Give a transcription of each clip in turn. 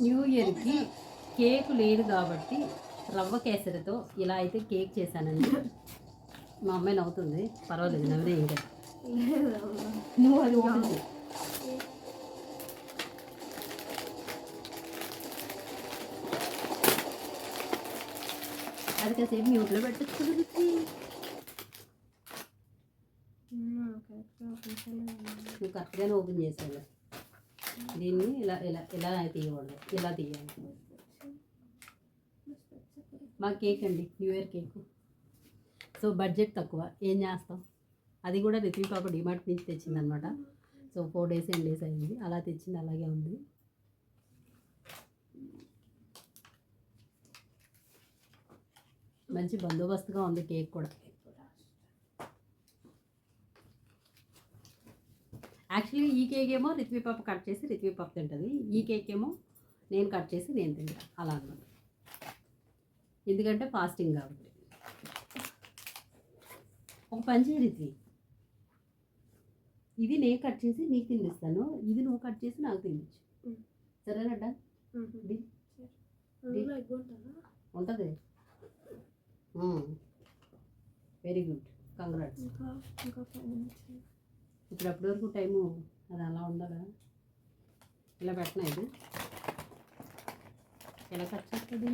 New ఇయర్కి cake లేదు కాబట్టి రవ్వ కేసరితో ఇలా అయితే కేక్ చేశానండి. మా అమ్మాయి నవ్వుతుంది, పర్వాలేదు నవ్వే ఇంకా. నువ్వు అది ఓపెన్ చేయి. అది కాసేపు మ్యూట్లో పెట్టచ్చు. నువ్వు కరెక్ట్గానే ఓపెన్ చేసావు. దీన్ని ఇలా ఇలా ఇలా తీయకూడదు, ఇలా తీయాలి. మా కేక్ అండి, new year cake. So budget తక్కువ, ఏం చేస్తాం. అది కూడా రిత్వి పాప డిమార్ట్ నుంచి తెచ్చిందనమాట. సో 4 days 8 days అయింది, అలా తెచ్చింది, అలాగే ఉంది. మంచి బందోబస్తుగా ఉంది కేక్ కూడా. యాక్చువల్లీ ఈ కేక్ ఏమో రిత్వి పాప కట్ చేసి రిత్వి పాప తింటుంది, ఈ కేక్ ఏమో నేను కట్ చేసి నేను తింటాను, అలా అన్నమాట. ఎందుకంటే ఫాస్టింగ్ కాబట్టి. ఒక పని చేయి రిత్వి, ఇది నేను కట్ చేసి నీకు తినిస్తాను, ఇది నువ్వు కట్ చేసి నాకు తినిచ్చు, సరేనడ్డా? ఉంటుంది. Very good, congrats. ఇప్పుడు అప్పటి వరకు టైము అది అలా ఉండాలా? ఇలా పెట్టినా ఇది ఎలా కట్ చేస్తుంది?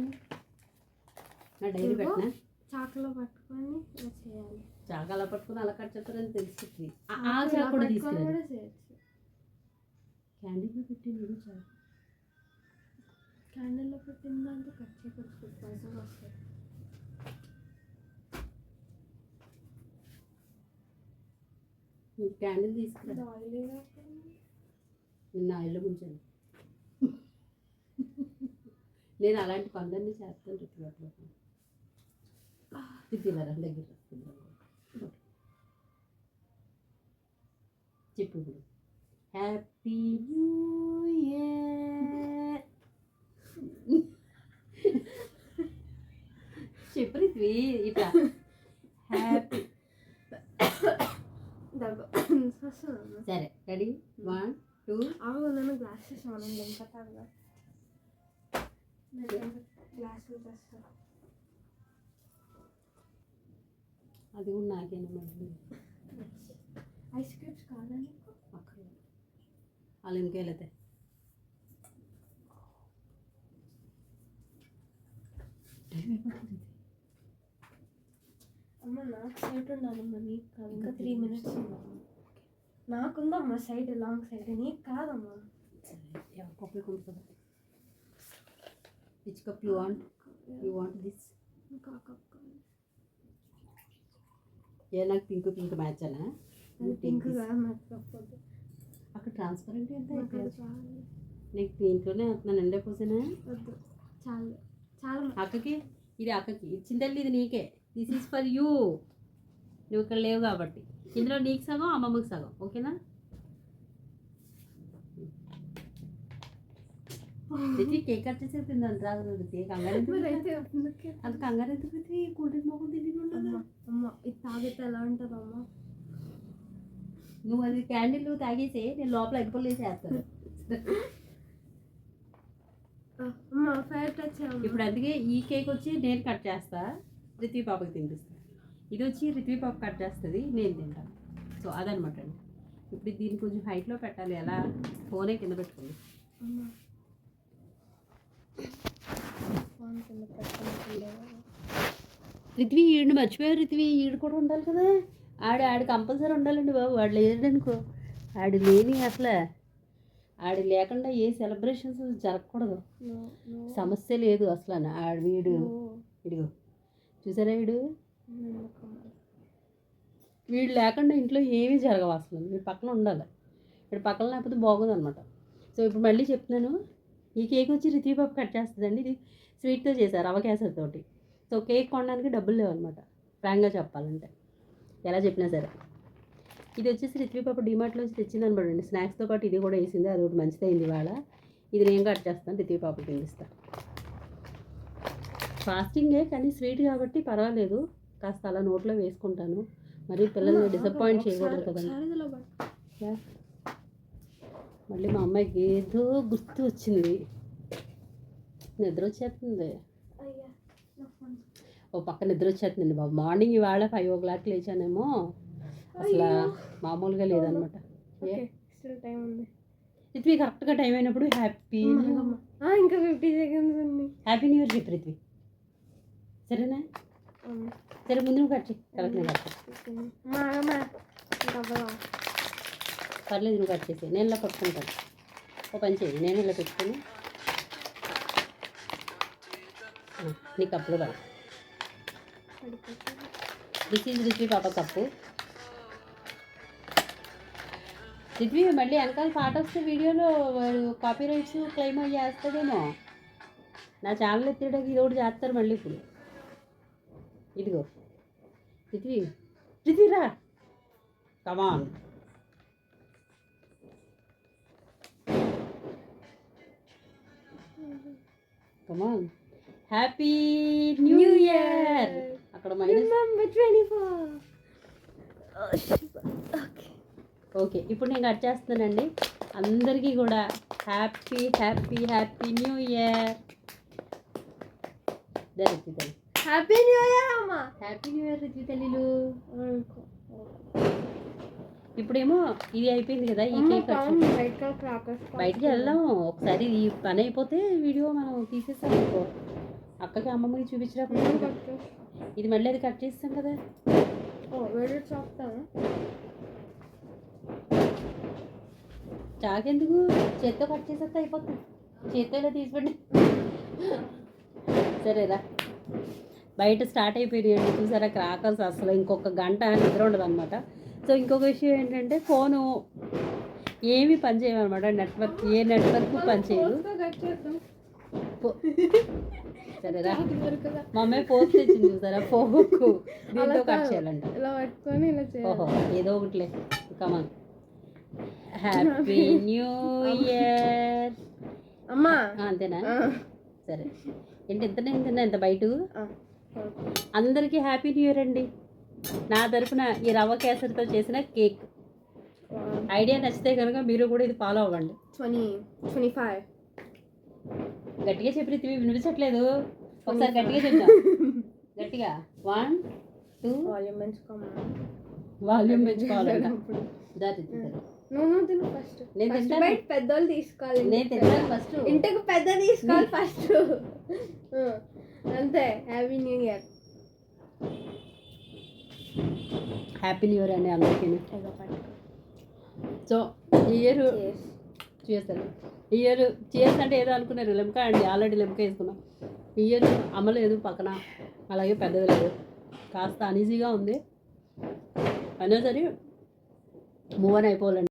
నా డైరీ పెట్టినా చాకులో పట్టుకొని ఇలా చేయాలి. చాకు అలా పట్టుకొని అలా కట్ చేస్తారని తెలుస్తుంది. ఆ చాకు కూడా తీసుకుని క్యాండిల్లో పెట్టింది. చాకు క్యాండిల్లో పెట్టిందంటే కట్ చేయకపోతే పైసలు వస్తాయి. క్యాండిల్ తీసుకురా. నిన్న ఆయిల్లో ముంచాను. నేను అలాంటి పనులన్నీ చేస్తాను. రుచిలో తిప్పిదారా దగ్గర చెప్పు. ఇప్పుడు హ్యాపీ న్యూ ఇయర్ చెప్పు రిత్వి. ఇట్లా హ్యాపీ. సరే రెడీ, 1 2. నన్ను గ్లాసెస్ మనం దింపతాగా. గ్లాసులు తెస్తా. అది కూడా నాకేనా మళ్ళీ. ఐస్ క్యూబ్స్ కాదా నీకు? అక్కడ వాళ్ళు ఇంకెళ్ళతే టైం అయిపోతుంది. అమ్మ నాకు సైడ్ ఉండాలమ్మా, నీకు కాదు. ఇంకా 3 minutes ఉందమ్మా. నాకుందమ్మా సైడ్, లాంగ్ సైడ్. నీకు కాదమ్మా. కప్పు కొంటుంది. Which cup you want? You want this? ఇంకా కప్ కాదు. నాకు పింక్ మ్యాచ్ అనా? పింక్ కాదు నాకు కప్. అక్కడ ట్రాన్స్పరెంట్ ఎంత చాలు. నీకు దీంట్లోనే అవుతున్నాను ఎండే పోసేనా? వద్దు, చాలు చాలు. అక్కకి ఇది, అక్కకి ఇచ్చిందల్లి, ఇది నీకే. This is for you. నువ్వు ఇక్కడ లేవు కాబట్టి ఇందులో నీకు సగం, అమ్మమ్మకి సగం, ఓకేనా? కేక్ కట్ చేసి తిందని రాదు. కంగారు అంత కంగారు ఎందుకు? కూల్ డ్రింక్ మొక్కలు తిండి ఉండదు. అమ్మ ఇది తాగితే ఎలా ఉంటుంది అమ్మ? నువ్వు అది క్యాండిల్ తాగేసి నేను లోపల ఎగ్గుపల్లి వేసేస్తాను. ఇప్పుడు అందుకే ఈ కేక్ వచ్చి నేను కట్ చేస్తా, రిత్వి పాపకి తినిపిస్తా. ఇది వచ్చి రిత్వి పాప కట్ చేస్తుంది, నేను తింటాను. సో అదనమాట అండి. ఇప్పుడు దీన్ని కొంచెం హైట్లో పెట్టాలి. ఎలా? ఫోనే కింద పెట్టుకోండి. రిత్వి ఈడు మర్చిపోయారు. రిత్వి ఈడు కూడా ఉండాలి కదా. ఆడు కంపల్సరీ ఉండాలండి బాబు. వాడు లేదనుకో, ఆడు లేని అసలు ఆడు లేకుండా ఏ సెలబ్రేషన్స్ జరగకూడదు. సమస్య లేదు అసలు. వీడు ఇడిగో చూసారా, వీడు లేకుండా ఇంట్లో ఏమీ జరగవు అసలు. వీడు పక్కన ఉండాలి. వీడు పక్కన లేకపోతే బాగోదు అనమాట. సో ఇప్పుడు మళ్ళీ చెప్తున్నాను, ఈ కేక్ వచ్చి రిత్వి పాప కట్ చేస్తుందండి. ఇది స్వీట్తో చేశారు, రవ్వ కేసరితోటి. సో కేక్ కొనడానికి డబ్బులు లేవన్నమాట, ఫ్రాంక్గా చెప్పాలంటే, ఎలా చెప్పినా సరే. ఇది వచ్చేసి రిత్వి పాప డిమార్ట్లో వచ్చి తెచ్చింది అనమాట అండి. స్నాక్స్తో పాటు ఇది కూడా వేసింది, అది ఒకటి మంచిదైంది ఇవాళ. ఇది నేను కట్ చేస్తాను, రిత్వి పాపకి తినిపిస్తాను. ఫాస్టింగే కానీ స్వీట్ కాబట్టి పర్వాలేదు, కాస్త అలా నోట్లో వేసుకుంటాను. మరి పిల్లల్ని డిసప్పాయింట్ చేయకూడదు కదండి. మళ్ళీ మా అమ్మాయికి ఏదో గుర్తు వచ్చింది. నిద్ర వచ్చేస్తుంది. అయ్యా నా ఫోన్. ఓ పక్క నిద్ర వచ్చేస్తుందండి బాబు. మార్నింగ్ ఇవాళ 5 o'clock లేచానేమో అసలు మామూలుగా లేదనమాట. ఓకే స్టిల్ టైం ఉంది. రిత్వి కరెక్ట్గా టైం అయినప్పుడు హ్యాపీ ఇంకా 50 seconds ఉంది. హ్యాపీ న్యూ ఇయర్ చెప్పు రిత్వి. సరేనా? సరే ముందు నువ్వు కట్ చేయి. కరెక్ట్ నేను కట్ చేయి. పర్లేదు నువ్వు కట్ చేసి నేను ఇలా పట్టుకుంటాను. ఓ పని చేయి, నేను ఇలా పెట్టుకుని నీ కప్పులో పడి దిస్ ఈజ్ రిత్వి పాప కప్పు. రిత్వి మళ్ళీ వెనకాల పాట వస్తే వీడియోలో కాపీ రైట్స్ క్లెయిమ్ అయ్యి చేస్తుందేమో. నా ఛానల్ ఎత్తేయడానికి ఇది ఒకటి చేస్తారు మళ్ళీ ఇప్పుడు. ఇదిగో రిత్వి, రిత్వి రా, come on. Come on, happy new year. అక్కడ ఓకే ఇప్పుడు నేను కట్ చేస్తానండి. అందరికీ కూడా happy happy happy new year. Ritvi తల్లి హ్యాపీ న్యూ ఇయర్ అమ్మా. హ్యాపీ న్యూ ఇయర్ రిత్వి తల్లిలు. ఇప్పుడేమో ఇది అయిపోయింది కదా, ఈ కేక్ బయటికి వెళ్దాం ఒకసారి. ఈ పని అయిపోతే వీడియో మనం తీసేస్తాం అనుకో, అక్కకి అమ్మమ్మకి చూపించినప్పుడు. ఇది మళ్ళీ అది కట్ చేస్తాం కదా. చాకెందుకు, చేత్తో కట్ చేసేస్తే అయిపోతుంది. చేత్తో ఇలా తీసిపండి. సరేరా, బయట స్టార్ట్ అయిపోయినాయండి చూసారా క్రాకర్స్. అసలు ఇంకొక గంట నిద్ర ఉండదు అనమాట. సో ఇంకొక విషయం ఏంటంటే ఫోను ఏమి పని చేయమన్నమాట. నెట్వర్క్ ఏ నెట్వర్క్ పని చేయదు. సరేరా, మా అమ్మాయి పోస్ట్ తెచ్చింది చూసారా, ఫోకు దీంతో కట్ చేయాలంట. ఓహో ఏదో ఒకటిలే. కమాన్, హ్యాపీ న్యూ ఇయర్ అమ్మా. అంతేనా? సరే ఏంటి ఇంతనే ఇంత బయట. అందరికీ హ్యాపీ న్యూ ఇయర్ అండి. నా తరఫున ఈ రవ్వ కేసరితో చేసిన కేక్. ఐడియా నచ్చితే కనుక మీరు కూడా ఇది ఫాలో అవ్వండి. 25 గట్టిగా చెప్పి రిత్వి వినిపించట్లేదు. ఒకసారి గట్టిగా చెప్తాం. గట్టిగా 1 2 వాల్యూమ్ పెంచుకోవాలంట. నేను తింటాను. పెద్దోళ్ళు తీసుకోవాలి. నేను తింటాను ఫస్ట్. ఇంటికి పెద్ద తీసుకోవాలి ఫస్ట్. అంతే. Happy new year. Happy new year అండి అందరికీ. సో ఈ ఇయర్ చేస్తాను. ఈ ఇయర్ చేస్తా అంటే ఏదో అనుకున్నారు, లెంకా అండి ఆల్రెడీ లెంక వేసుకున్నాం. ఈ ఇయర్ అమ్మలేదు పక్కన, అలాగే పెద్దది లేదు, కాస్త అనీజీగా ఉంది. అయినా సరే మూవ్ అని అయిపోవాలండి.